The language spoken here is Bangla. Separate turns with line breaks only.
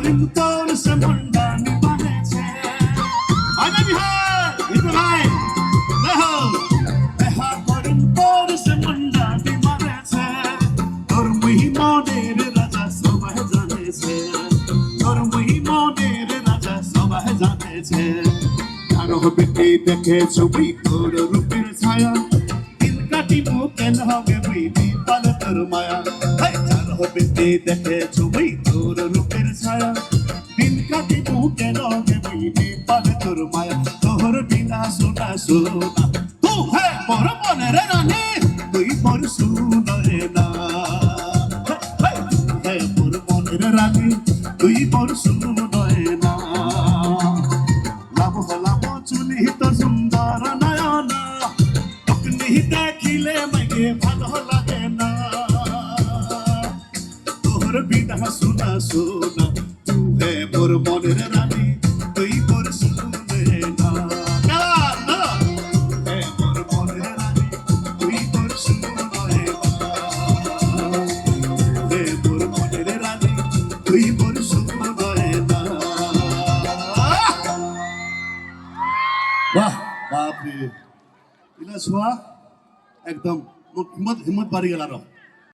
করিম তোর সে মুন্ডানি বানেছে আরে বিহার ইতো ভাই দেখো দেখা করিম তোর সে মুন্ডানি বানেছে তোর মহিমনের রাজা সবাই জানেছে তোর মহিমনের রাজা সবাই জানেছে কারো বেটি দেখে ছবি তোর রূপের ছায়া দিন কাটিব কেন হবে বিধি পালে তোর মায়া কারো বেটি দেখে ছবি তোর রূপের ছায়া দিন কাটিব কেন হবে বিধি পালে তোর মায়া তোর বিনা শোনা শোনা তু হে মোর মনের রানী তুই মোর শুনরে না হে মোর মনের রানী তুই মোর শুনরে না চুলি তোর সুন্দর নয়না তখনি দেখিলে মাইকে ভালো লাগে না তোর বিনা শোনা শোনা তুই হে মোর মনের রানী তুই মোর শুনে না হে মোর মনের রানী তুই মোর শুনে না হে মোর মনের রানী তুই মোর শুনে না वाह बाप रे इला छुआ एकदम हिम्मत बारी गला रहो